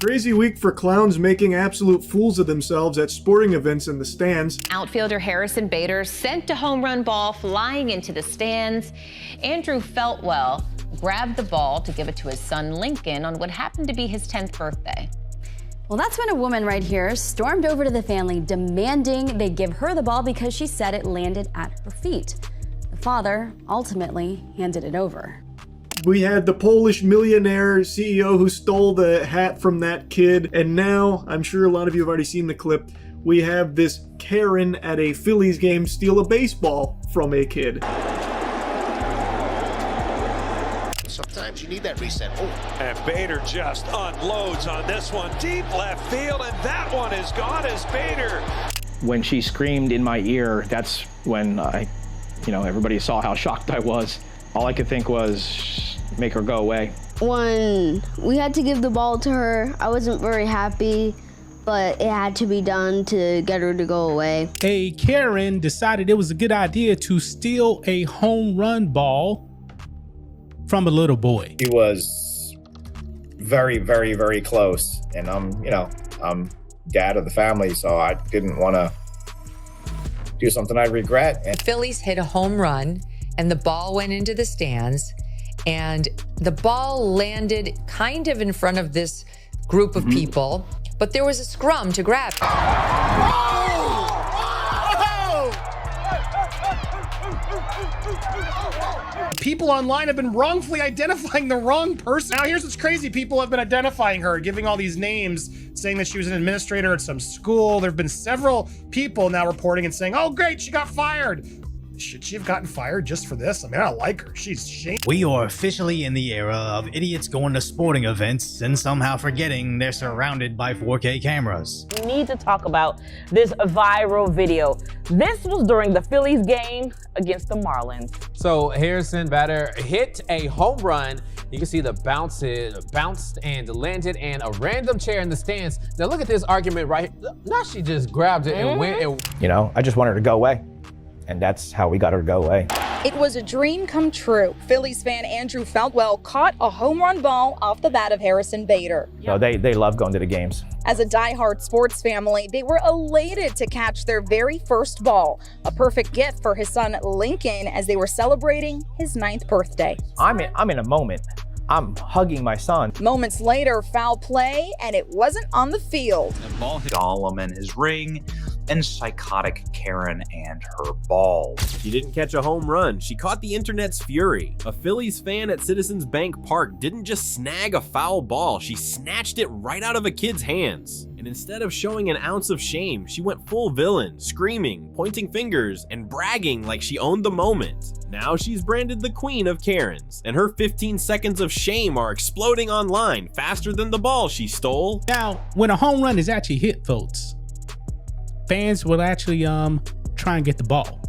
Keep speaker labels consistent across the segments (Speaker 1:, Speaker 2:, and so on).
Speaker 1: Crazy week for clowns making absolute fools of themselves at sporting events in the stands.
Speaker 2: Outfielder Harrison Bader sent a home run ball flying into the stands. Andrew Feltwell grabbed the ball to give it to his son Lincoln on what happened to be his 10th birthday.
Speaker 3: Well, that's when a woman right here stormed over to the family demanding they give her the ball because she said it landed at her feet. The father ultimately handed it over.
Speaker 1: We had the Polish millionaire CEO who stole the hat from that kid, and now, I'm sure a lot of you have already seen the clip, we have this Karen at a Phillies game steal a baseball from a kid.
Speaker 4: Sometimes you need that reset. Oh.
Speaker 5: And Bader just unloads on this one, deep left field, and that one is gone as Bader.
Speaker 6: When she screamed in my ear, that's when everybody saw how shocked I was. All I could think was, make her go away.
Speaker 7: When we had to give the ball to her, I wasn't very happy, but it had to be done to get her to go away.
Speaker 8: A Karen decided it was a good idea to steal a home run ball from a little boy.
Speaker 9: He was very, very, very close, and I'm dad of the family, so I didn't want to do something I regret.
Speaker 10: The Phillies hit a home run, and the ball went into the stands, and the ball landed kind of in front of this group of people, but there was a scrum to grab.
Speaker 11: People online have been wrongfully identifying the wrong person. Now here's what's crazy. People have been identifying her, giving all these names, saying that she was an administrator at some school. There have been several people now reporting and saying, oh great, she got fired. Should she have gotten fired just for this? I mean, I don't like her. She's shame.
Speaker 12: We are officially in the era of idiots going to sporting events and somehow forgetting they're surrounded by 4K cameras.
Speaker 13: We need to talk about this viral video. This was during the Phillies game against the Marlins.
Speaker 14: So Harrison Bader hit a home run. You can see the bounced and landed and a random chair in the stands. Now look at this argument right here. Now she just grabbed it and went and...
Speaker 6: I just wanted her to go away. And that's how we got her to go away.
Speaker 15: It was a dream come true. Phillies fan Andrew Feltwell caught a home run ball off the bat of Harrison Bader.
Speaker 6: No, they love going to the games.
Speaker 15: As a diehard sports family, they were elated to catch their very first ball, a perfect gift for his son Lincoln as they were celebrating his 9th birthday.
Speaker 6: I'm in a moment. I'm hugging my son.
Speaker 15: Moments later, foul play, and it wasn't on the field.
Speaker 16: The ball hit Gollum and his ring, and psychotic Karen and her ball.
Speaker 17: She didn't catch a home run, she caught the internet's fury. A Phillies fan at Citizens Bank Park didn't just snag a foul ball, she snatched it right out of a kid's hands. And instead of showing an ounce of shame, she went full villain, screaming, pointing fingers, and bragging like she owned the moment. Now she's branded the queen of Karens, and her 15 seconds of shame are exploding online faster than the ball she stole.
Speaker 8: Now, when a home run is actually hit, folks, fans will actually try and get the ball.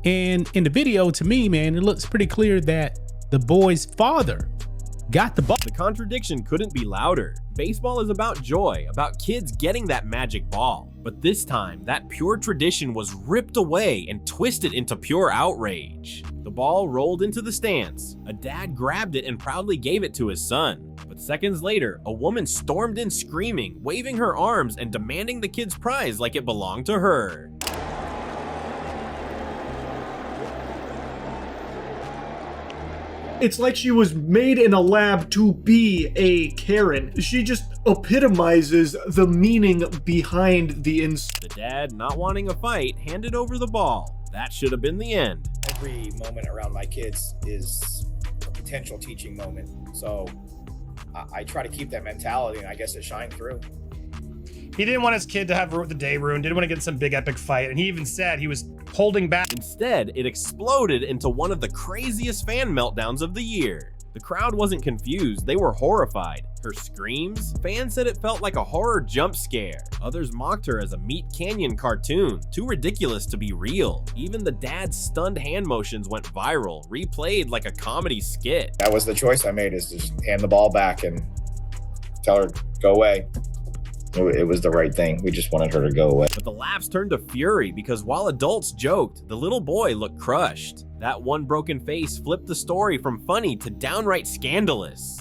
Speaker 8: And in the video, to me, man, it looks pretty clear that the boy's father got the ball.
Speaker 17: The contradiction couldn't be louder. Baseball is about joy, about kids getting that magic ball. But this time, that pure tradition was ripped away and twisted into pure outrage. The ball rolled into the stands. A dad grabbed it and proudly gave it to his son. But seconds later, a woman stormed in screaming, waving her arms and demanding the kid's prize like it belonged to her.
Speaker 1: It's like she was made in a lab to be a Karen. She just epitomizes the meaning behind the
Speaker 17: The dad, not wanting a fight, handed over the ball. That should have been the end.
Speaker 9: Every moment around my kids is a potential teaching moment. So I try to keep that mentality, and I guess it shined through.
Speaker 11: He didn't want his kid to have the day ruined, didn't want to get in some big epic fight, and he even said he was holding back.
Speaker 17: Instead, it exploded into one of the craziest fan meltdowns of the year. The crowd wasn't confused, they were horrified. Her screams? Fans said it felt like a horror jump scare. Others mocked her as a Meat Canyon cartoon, too ridiculous to be real. Even the dad's stunned hand motions went viral, replayed like a comedy skit.
Speaker 9: That was the choice I made, is to just hand the ball back and tell her, go away. It was the right thing. We just wanted her to go away.
Speaker 17: But the laughs turned to fury because while adults joked, the little boy looked crushed. That one broken face flipped the story from funny to downright scandalous.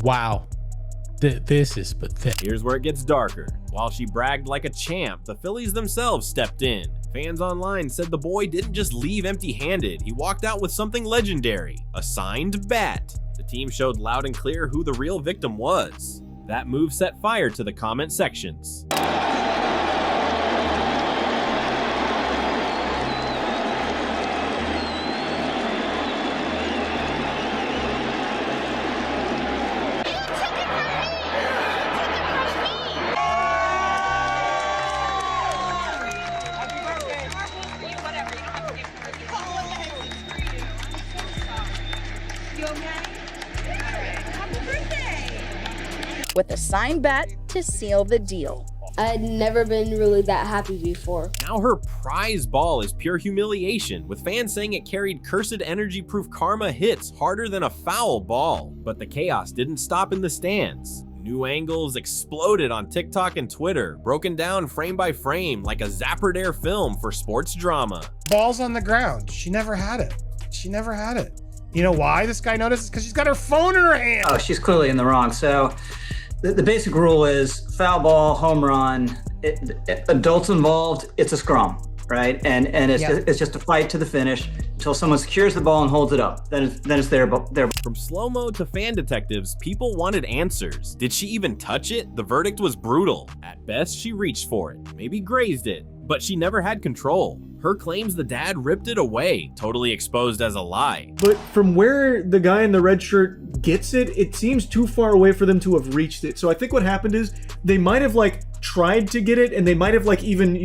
Speaker 8: Wow. This is pathetic.
Speaker 17: Here's where it gets darker. While she bragged like a champ, the Phillies themselves stepped in. Fans online said the boy didn't just leave empty-handed, he walked out with something legendary, a signed bat. The team showed loud and clear who the real victim was. That move set fire to the comment sections.
Speaker 15: With a signed bat to seal the deal.
Speaker 7: I'd never been really that happy before.
Speaker 17: Now her prize ball is pure humiliation, with fans saying it carried cursed energy-proof karma hits harder than a foul ball. But the chaos didn't stop in the stands. New angles exploded on TikTok and Twitter, broken down frame by frame like a Zapper film for sports drama.
Speaker 11: Ball's on the ground. She never had it. She never had it. You know why this guy noticed? Because she's got her phone in her hand.
Speaker 18: Oh, she's clearly in the wrong. So the basic rule is foul ball, home run, adults involved, it's a scrum, right? And it's just a fight to the finish until someone secures the ball and holds it up. Then it's their ball.
Speaker 17: From slow-mo to fan detectives, people wanted answers. Did she even touch it? The verdict was brutal. At best, she reached for it, maybe grazed it, but she never had control. Her claims the dad ripped it away, totally exposed as a lie.
Speaker 1: But from where the guy in the red shirt gets it, it seems too far away for them to have reached it. So I think what happened is they might have tried to get it, and they might have even,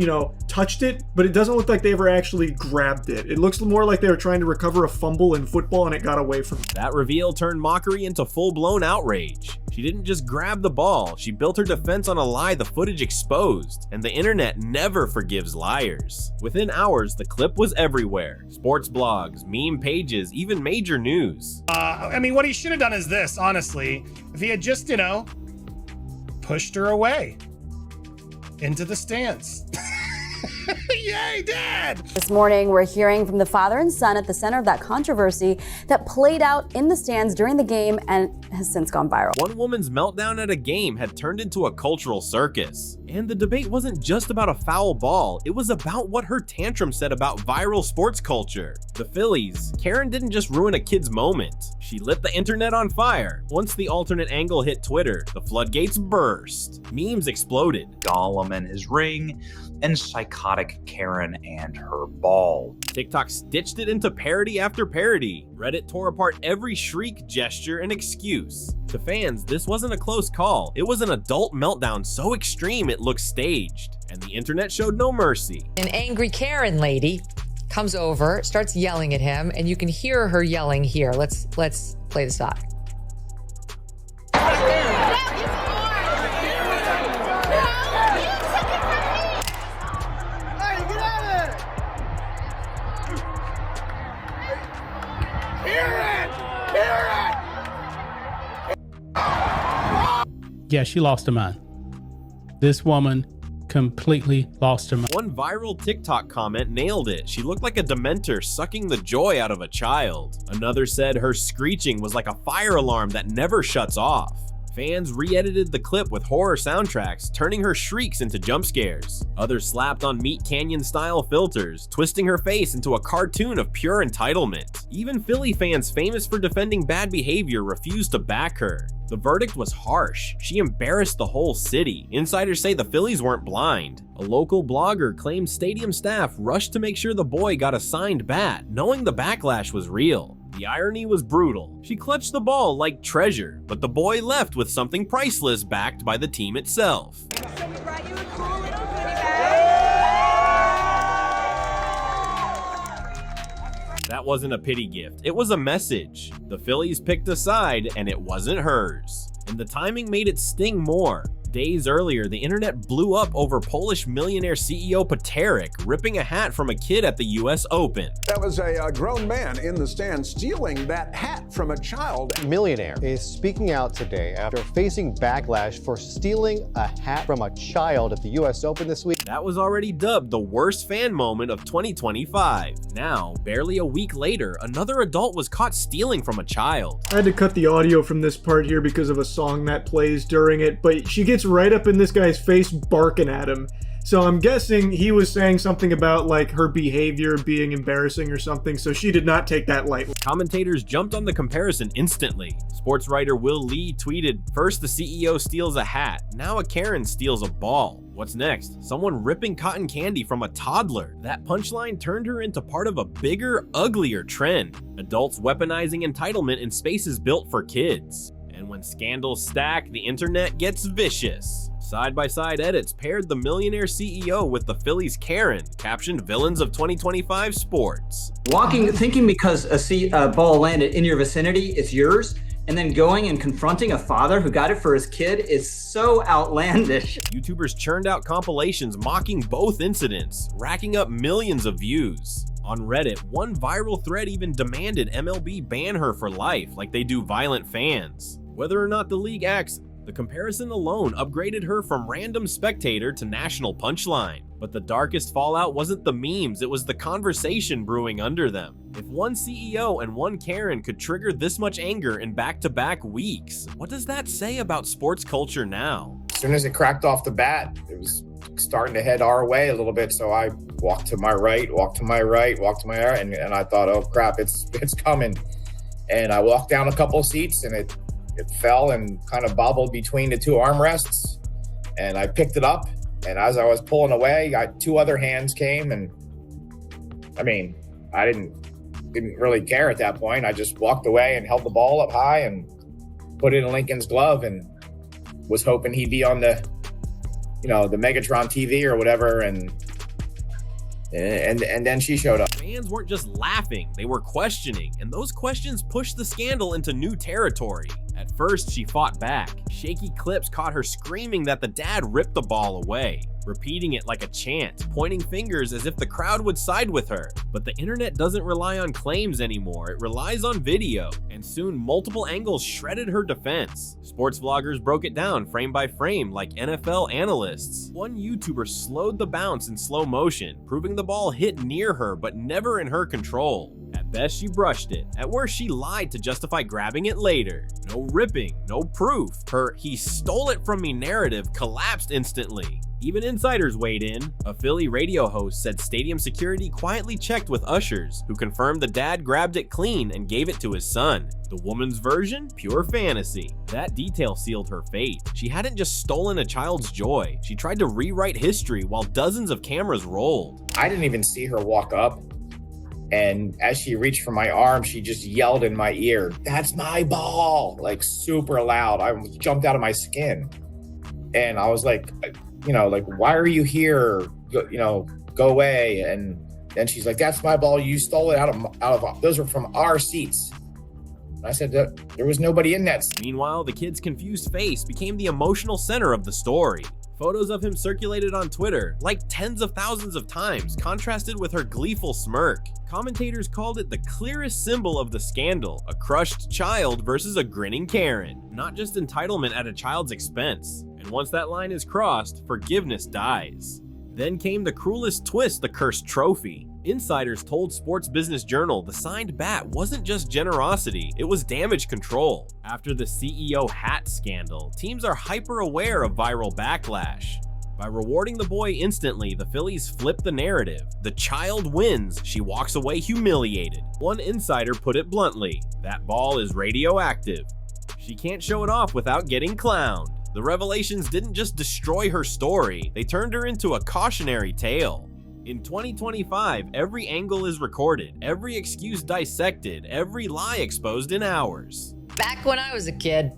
Speaker 1: touched it, but it doesn't look like they ever actually grabbed it. It looks more like they were trying to recover a fumble in football and it got away from them.
Speaker 17: That reveal turned mockery into full-blown outrage. She didn't just grab the ball, she built her defense on a lie the footage exposed, and the internet never forgives liars. Within hours, the clip was everywhere. Sports blogs, meme pages, even major news.
Speaker 11: I mean, what he should have done is this, honestly. If he had just, pushed her away into the stands. Yay, Dad!
Speaker 3: This morning, we're hearing from the father and son at the center of that controversy that played out in the stands during the game and has since gone viral.
Speaker 17: One woman's meltdown at a game had turned into a cultural circus. And the debate wasn't just about a foul ball, it was about what her tantrum said about viral sports culture. The Phillies, Karen didn't just ruin a kid's moment, she lit the internet on fire. Once the alternate angle hit Twitter, the floodgates burst. Memes exploded.
Speaker 16: Gollum and his ring, and psychotic Karen and her ball.
Speaker 17: TikTok stitched it into parody after parody. Reddit tore apart every shriek, gesture, and excuse. To fans, this wasn't a close call. It was an adult meltdown so extreme it looked staged. And the internet showed no mercy.
Speaker 10: An angry Karen lady comes over, starts yelling at him, and you can hear her yelling here. Let's play this out.
Speaker 8: Yeah, she lost her mind. This woman completely lost her mind.
Speaker 17: One viral TikTok comment nailed it. She looked like a dementor sucking the joy out of a child. Another said her screeching was like a fire alarm that never shuts off. Fans re-edited the clip with horror soundtracks, turning her shrieks into jump scares. Others slapped on Meat Canyon-style filters, twisting her face into a cartoon of pure entitlement. Even Philly fans famous for defending bad behavior refused to back her. The verdict was harsh. She embarrassed the whole city. Insiders say the Phillies weren't blind. A local blogger claimed stadium staff rushed to make sure the boy got a signed bat, knowing the backlash was real. The irony was brutal. She clutched the ball like treasure, but the boy left with something priceless backed by the team itself. That wasn't a pity gift, it was a message. The Phillies picked a side and it wasn't hers. And the timing made it sting more. Days earlier, the internet blew up over Polish millionaire CEO Paterek ripping a hat from a kid at the US Open.
Speaker 19: That was a grown man in the stands stealing that hat from a child.
Speaker 20: Millionaire is speaking out today after facing backlash for stealing a hat from a child at the US Open this week.
Speaker 17: That was already dubbed the worst fan moment of 2025. Now, barely a week later, another adult was caught stealing from a child.
Speaker 1: I had to cut the audio from this part here because of a song that plays during it, but she gets right up in this guy's face barking at him. So I'm guessing he was saying something about like her behavior being embarrassing or something, so she did not take that lightly.
Speaker 17: Commentators jumped on the comparison instantly. Sports writer Will Lee tweeted, "First the CEO steals a hat, now a Karen steals a ball. What's next? Someone ripping cotton candy from a toddler." That punchline turned her into part of a bigger, uglier trend. Adults weaponizing entitlement in spaces built for kids. And when scandals stack, the internet gets vicious. Side-by-side edits paired the millionaire CEO with the Phillies Karen, captioned "Villains of 2025 Sports."
Speaker 18: Thinking because a ball landed in your vicinity, it's yours, and then going and confronting a father who got it for his kid is so outlandish.
Speaker 17: YouTubers churned out compilations mocking both incidents, racking up millions of views. On Reddit, one viral thread even demanded MLB ban her for life, like they do violent fans. Whether or not the league acts, the comparison alone upgraded her from random spectator to national punchline. But the darkest fallout wasn't the memes, it was the conversation brewing under them. If one CEO and one Karen could trigger this much anger in back-to-back weeks, what does that say about sports culture now?
Speaker 9: As soon as it cracked off the bat, it was starting to head our way a little bit, so I walked to my right, walked to my right, walked to my right, and I thought, oh crap, it's coming. And I walked down a couple of seats, and it fell and kind of bobbled between the two armrests, and I picked it up, and as I was pulling away, two other hands came, and I mean, I didn't really care at that point. I just walked away and held the ball up high and put it in Lincoln's glove and was hoping he'd be on the Megatron TV or whatever, and then she showed up.
Speaker 17: Fans weren't just laughing, they were questioning, and those questions pushed the scandal into new territory. At first, she fought back. Shaky clips caught her screaming that the dad ripped the ball away, repeating it like a chant, pointing fingers as if the crowd would side with her. But the internet doesn't rely on claims anymore, it relies on video, and soon multiple angles shredded her defense. Sports vloggers broke it down frame by frame like NFL analysts. One YouTuber slowed the bounce in slow motion, proving the ball hit near her but never in her control. At best, she brushed it. At worst, she lied to justify grabbing it later. No ripping, no proof. Her "he stole it from me" narrative collapsed instantly. Even insiders weighed in. A Philly radio host said stadium security quietly checked with ushers, who confirmed the dad grabbed it clean and gave it to his son. The woman's version? Pure fantasy. That detail sealed her fate. She hadn't just stolen a child's joy. She tried to rewrite history while dozens of cameras rolled.
Speaker 9: I didn't even see her walk up. And as she reached for my arm, she just yelled in my ear, "That's my ball!" Like super loud. I jumped out of my skin. And I was like, why are you here? Go away. And then she's like, "That's my ball. You stole it out of those are from our seats." I said that there was nobody in that.
Speaker 17: Meanwhile, the kid's confused face became the emotional center of the story. Photos of him circulated on Twitter, like tens of thousands of times, contrasted with her gleeful smirk. Commentators called it the clearest symbol of the scandal, a crushed child versus a grinning Karen, not just entitlement at a child's expense. And once that line is crossed, forgiveness dies. Then came the cruelest twist, the cursed trophy. Insiders told Sports Business Journal the signed bat wasn't just generosity, it was damage control. After the CEO hat scandal, teams are hyper aware of viral backlash. By rewarding the boy instantly, the Phillies flip the narrative. The child wins, she walks away humiliated. One insider put it bluntly, that ball is radioactive. She can't show it off without getting clowned. The revelations didn't just destroy her story, they turned her into a cautionary tale. In 2025, every angle is recorded, every excuse dissected, every lie exposed in hours.
Speaker 10: Back when I was a kid,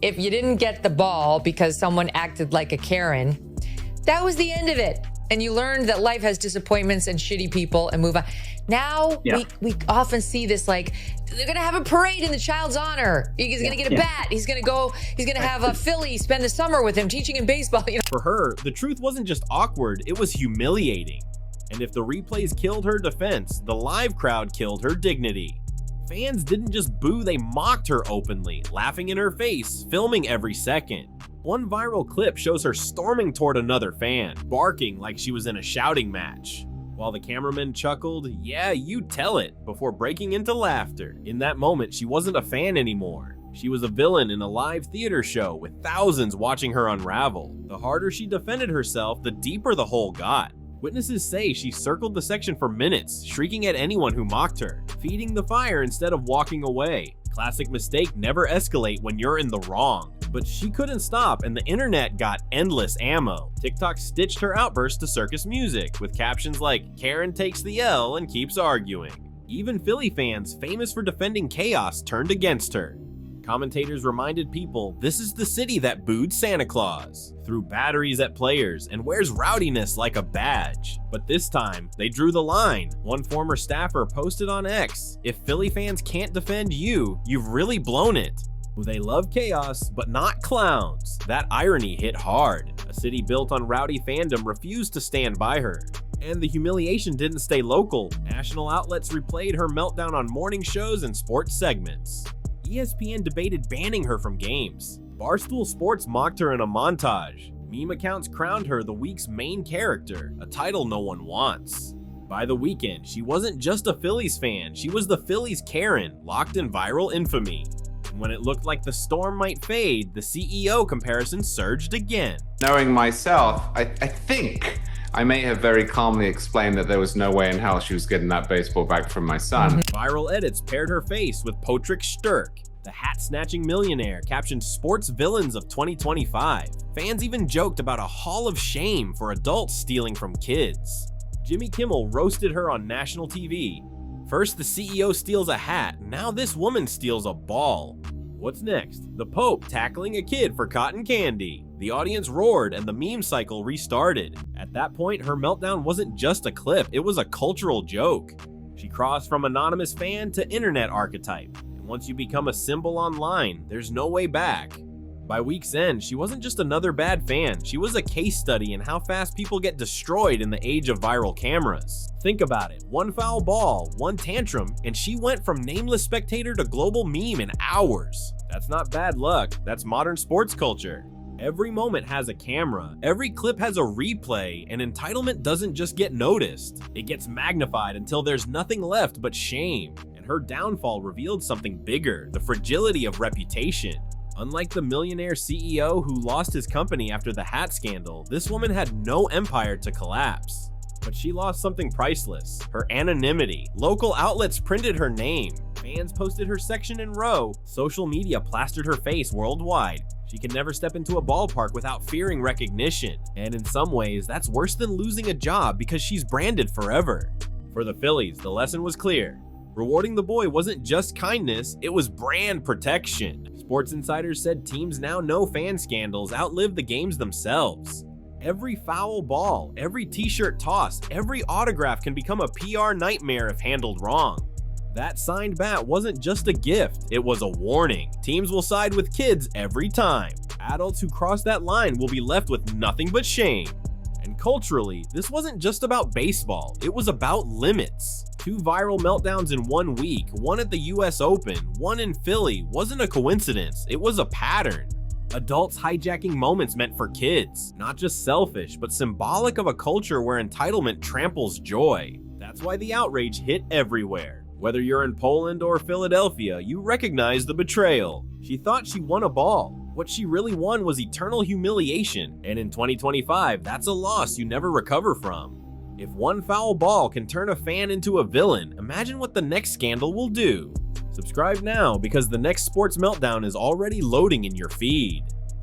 Speaker 10: if you didn't get the ball because someone acted like a Karen, that was the end of it. and you learned that life has disappointments and shitty people and move on. Now we often see this, like, they're gonna have a parade in the child's honor. He's gonna get a bat. He's gonna have a Philly spend the summer with him, teaching him baseball. You know?
Speaker 17: For her, the truth wasn't just awkward, it was humiliating. And if the replays killed her defense, the live crowd killed her dignity. Fans didn't just boo, they mocked her openly, laughing in her face, filming every second. One viral clip shows her storming toward another fan, barking like she was in a shouting match. While the cameraman chuckled, "Yeah, you tell it," before breaking into laughter. In that moment, she wasn't a fan anymore. She was a villain in a live theater show with thousands watching her unravel. The harder she defended herself, the deeper the hole got. Witnesses say she circled the section for minutes, shrieking at anyone who mocked her, feeding the fire instead of walking away. Classic mistake, never escalate when you're in the wrong. But she couldn't stop, and the internet got endless ammo. TikTok stitched her outburst to circus music, with captions like, "Karen takes the L and keeps arguing." Even Philly fans, famous for defending chaos, turned against her. Commentators reminded people, this is the city that booed Santa Claus, threw batteries at players, and wears rowdiness like a badge. But this time, they drew the line. One former staffer posted on X, "If Philly fans can't defend you, you've really blown it." They love chaos, but not clowns. That irony hit hard. A city built on rowdy fandom refused to stand by her. And the humiliation didn't stay local. National outlets replayed her meltdown on morning shows and sports segments. ESPN debated banning her from games. Barstool Sports mocked her in a montage. Meme accounts crowned her the week's main character, a title no one wants. By the weekend, she wasn't just a Phillies fan, she was the Phillies Karen, locked in viral infamy. And when it looked like the storm might fade, the CEO comparison surged again.
Speaker 21: Knowing myself, I think I may have very calmly explained that there was no way in hell she was getting that baseball back from my son.
Speaker 17: Viral edits paired her face with Patrick Sturck. The hat-snatching millionaire captioned "Sports Villains of 2025. Fans even joked about a hall of shame for adults stealing from kids. Jimmy Kimmel roasted her on national TV. First the CEO steals a hat, now this woman steals a ball. What's next? The Pope tackling a kid for cotton candy. The audience roared and the meme cycle restarted. At that point, her meltdown wasn't just a clip, it was a cultural joke. She crossed from anonymous fan to internet archetype. And once you become a symbol online, there's no way back. By week's end, she wasn't just another bad fan, she was a case study in how fast people get destroyed in the age of viral cameras. Think about it, one foul ball, one tantrum, and she went from nameless spectator to global meme in hours. That's not bad luck, that's modern sports culture. Every moment has a camera, every clip has a replay, and entitlement doesn't just get noticed. It gets magnified until there's nothing left but shame. And her downfall revealed something bigger, the fragility of reputation. Unlike the millionaire CEO who lost his company after the hat scandal, this woman had no empire to collapse. But she lost something priceless, her anonymity. Local outlets printed her name. Fans posted her section in row. Social media plastered her face worldwide. She can never step into a ballpark without fearing recognition. And in some ways, that's worse than losing a job because she's branded forever. For the Phillies, the lesson was clear. Rewarding the boy wasn't just kindness, it was brand protection. Sports Insiders said teams now know fan scandals outlive the games themselves. Every foul ball, every t-shirt tossed, every autograph can become a PR nightmare if handled wrong. That signed bat wasn't just a gift, it was a warning. Teams will side with kids every time. Adults who cross that line will be left with nothing but shame. And culturally, this wasn't just about baseball, it was about limits. 2 viral meltdowns in 1 week, one at the US Open, one in Philly, wasn't a coincidence, it was a pattern. Adults hijacking moments meant for kids, not just selfish, but symbolic of a culture where entitlement tramples joy. That's why the outrage hit everywhere. Whether you're in Poland or Philadelphia, you recognize the betrayal. She thought she won a ball. What she really won was eternal humiliation, and in 2025, that's a loss you never recover from. If one foul ball can turn a fan into a villain, imagine what the next scandal will do. Subscribe now because the next sports meltdown is already loading in your feed.